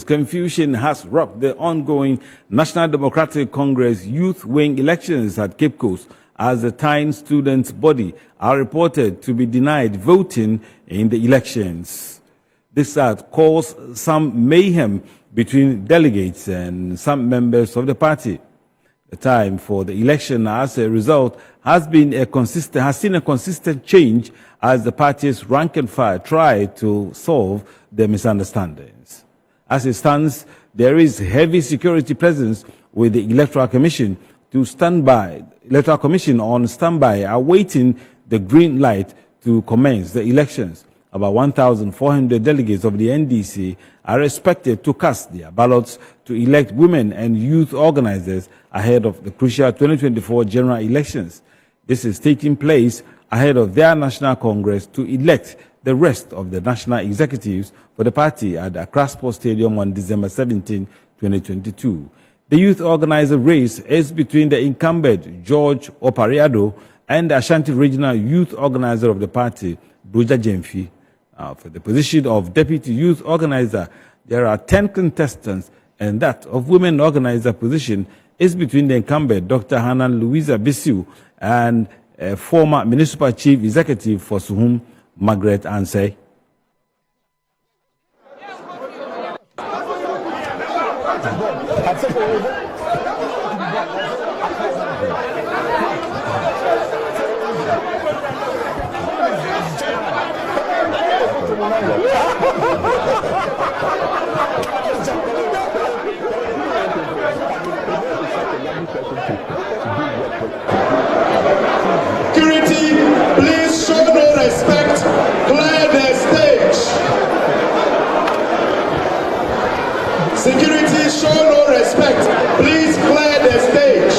confusion has rocked the ongoing National Democratic Congress Youth Wing elections at Cape Coast, as the Tyne students' body are reported to be denied voting in the elections. This has caused some mayhem between delegates and some members of the party. The time for the election, as a result, has seen a consistent change as the party's rank and file try to solve the misunderstandings. As it stands, there is heavy security presence with the Electoral Commission on standby, awaiting the green light to commence the elections. About 1,400 delegates of the NDC are expected to cast their ballots to elect women and youth organizers ahead of the crucial 2024 general elections. This is taking place ahead of their National Congress to elect the rest of the national executives for the party at the Accra Sports Stadium on December 17, 2022. The youth organizer race is between the incumbent George Opariado and the Ashanti Regional Youth Organizer of the party, Bruja Jemfi. For the position of Deputy Youth Organizer, there are 10 contestants, and that of Women Organizer position is between the incumbent Dr. Hanan Louisa Bisiu and former Municipal Chief Executive for Suhum, Margaret Ansay. Security, please show no respect. Clear the stage. Security, show no respect. Please clear the stage.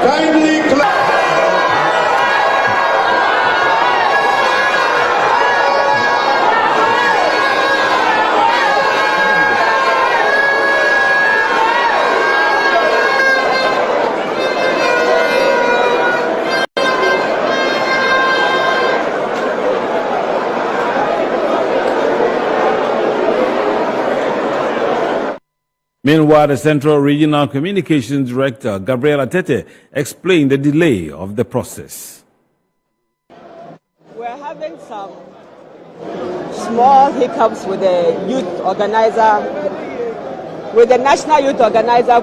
Kindly clap. Meanwhile, the Central Regional Communications Director, Gabriela Tete, explained the delay of the process. We're having some small hiccups with the youth organizer, with the National Youth Organizer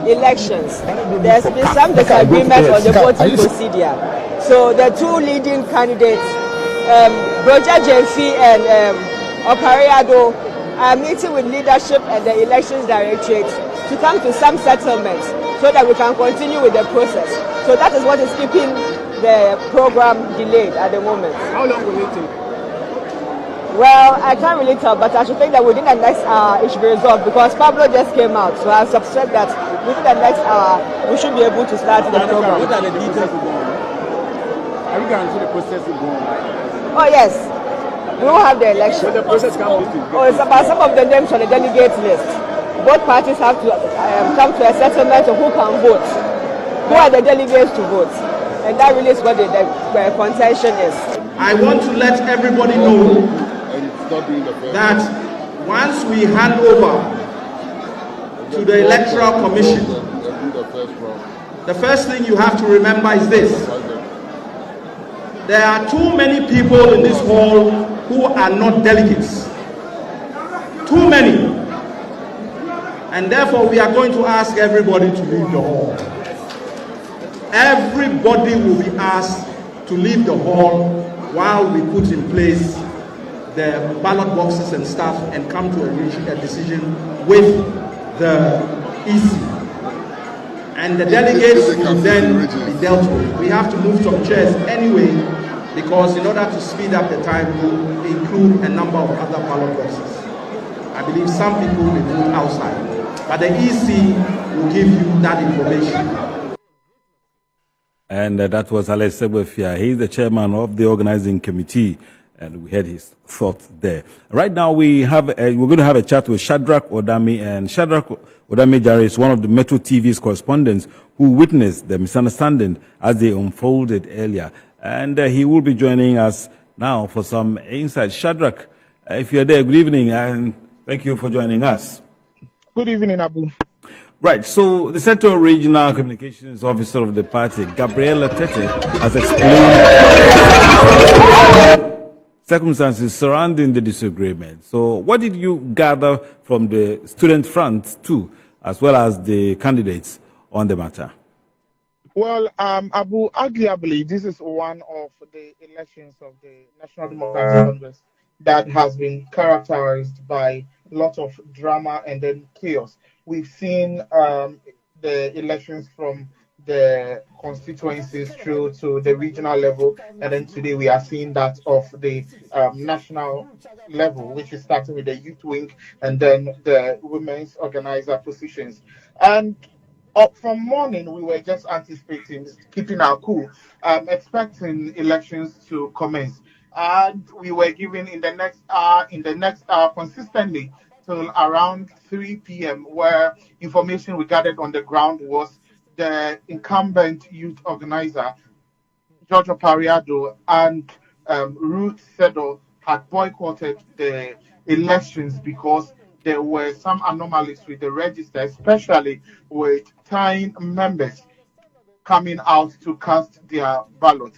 elections. There's been some disagreement on the voting procedure. So the two leading candidates, Broja Jemfi and Opariado, are meeting with leadership and the elections directorate to come to some settlement so that we can continue with the process. So that is what is keeping the program delayed at the moment. How long will it take? Well, I can't really tell, but I should think that within the next hour it should be resolved because Pablo just came out. So I suspect that within the next hour we should be able to start the program. What are the details going on? Are you guaranteed the process is going on? Oh yes. We will have the election. So the process can be. Oh, it's about some of the names on the delegate list. Both parties have to come to a settlement of who can vote. Who are the delegates to vote? And that really is what the contention is. I want to let everybody know that once we hand over to the Electoral Commission, the first thing you have to remember is this. There are too many people in this hall who are not delegates. Too many. And therefore we are going to ask everybody to leave the hall. Everybody will be asked to leave the hall while we put in place the ballot boxes and stuff and come to a decision with the EC. And the delegates will then be dealt with. We have to move some chairs anyway, because in order to speed up the time, we'll include a number of other ballot boxes. I believe some people will vote outside, but the EC will give you that information. And that was Alex Segbefia. He's the chairman of the organizing committee, and we had his thoughts there. Right now, we're going to have a chat with Shadrach Odami, and Shadrach Odami Jare is one of the Metro TV's correspondents who witnessed the misunderstanding as they unfolded earlier. And he will be joining us now for some insight. Shadrach, if you're there, good evening, and thank you for joining us. Good evening, Abu. Right, so the Central Regional Communications Officer of the party, Gabriela Tete, has explained circumstances surrounding the disagreement. So what did you gather from the student front too, as well as the candidates on the matter? Well, Abu, arguably, this is one of the elections of the National Democratic Congress that has been characterized by a lot of drama and then chaos. We've seen the elections from the constituencies through to the regional level, and then today we are seeing that of the national level, which is starting with the youth wing and then the women's organizer positions. And from morning, we were just anticipating, keeping our cool, expecting elections to commence. And we were given in the next hour, consistently till around 3 p.m., where information we gathered on the ground was the incumbent youth organizer, George Opariado, and Ruth Sedo had boycotted the elections because there were some anomalies with the register, especially with tying members coming out to cast their ballot.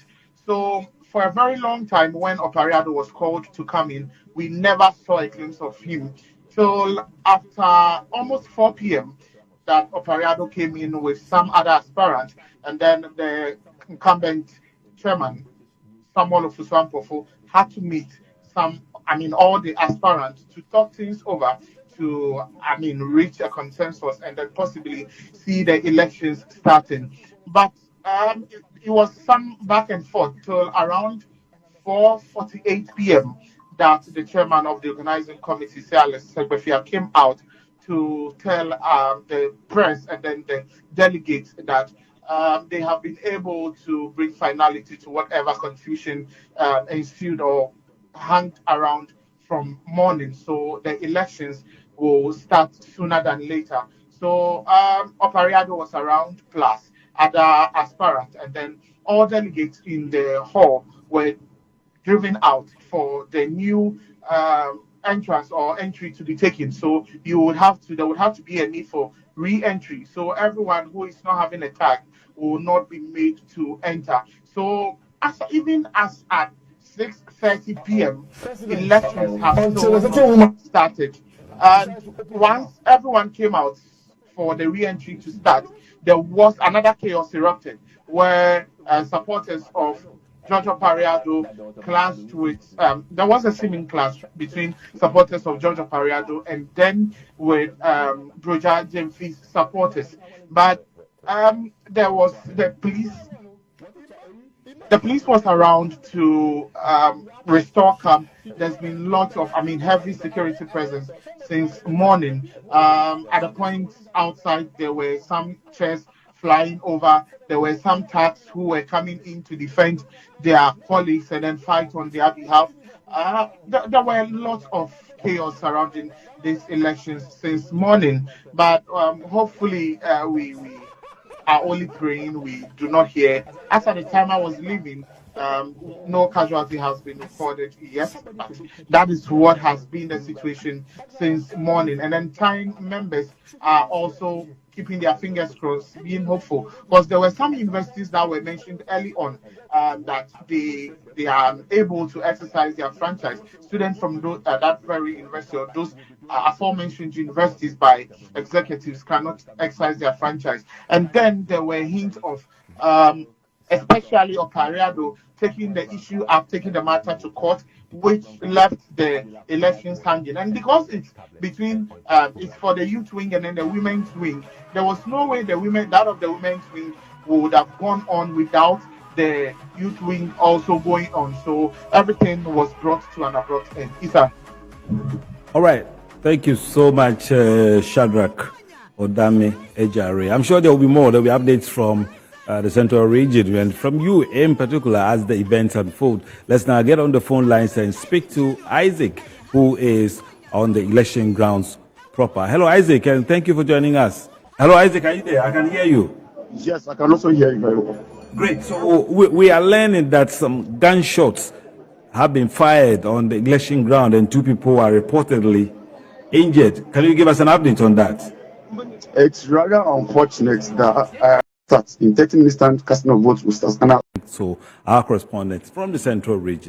So for a very long time, when Opariado was called to come in, we never saw a glimpse of him. So after almost 4 p.m., that Opariado came in with some other aspirant, and then the incumbent chairman, Samuel Ofusuampofo, had to meet all the aspirants to talk things over, to reach a consensus and then possibly see the elections starting. But it was some back and forth till around 4:48 p.m. that the chairman of the organizing committee, Alex Segbefia, came out to tell the press and then the delegates that they have been able to bring finality to whatever confusion ensued or hung around from morning. So the elections will start sooner than later. So Opariado was around, plus other aspirants, and then all delegates in the hall were driven out for the new entrance or entry to be taken. So there would have to be a need for re-entry. So everyone who is not having a tag will not be made to enter. So even as at 6:30 p.m., elections have still started. And once everyone came out for the re-entry to start, there was another chaos erupted where supporters of George Opariado clashed with, there was a seeming clash between supporters of George Opariado and then with Broja Jemfi's supporters. But there was the police. The police was around to restore calm. There's been lots of, heavy security presence since morning. At a point outside, there were some chairs flying over. There were some thugs who were coming in to defend their colleagues and then fight on their behalf. There were lots of chaos surrounding these elections since morning. But hopefully we are only praying we do not hear. As at the time I was leaving, no casualty has been recorded yet, but that is what has been the situation since morning. And then time members are also keeping their fingers crossed, being hopeful, because there were some universities that were mentioned early on that they are able to exercise their franchise. Students from that very university or those aforementioned universities by executives cannot exercise their franchise. And then there were hints of especially Opariado taking the issue up, taking the matter to court, which left the elections hanging. And because it's between, it's for the youth wing and then the women's wing, there was no way that of the women's wing would have gone on without the youth wing also going on. So everything was brought to an abrupt end. Isa. All right. Thank you so much, Shadrach Odami Ejare. I'm sure there will be more. There will be updates from the Central Region, and from you in particular as the events unfold. Let's now get on the phone lines and speak to Isaac, who is on the election grounds proper. Hello, Isaac, and thank you for joining us. Hello, Isaac, are you there? I can hear you. Yes, I can also hear you very well. Great. So we are learning that some gunshots have been fired on the election ground and 2 people are reportedly injured. Can you give us an update on that? It's rather unfortunate that in 30 minutes time, casting of votes will start. So our correspondent from the Central Region.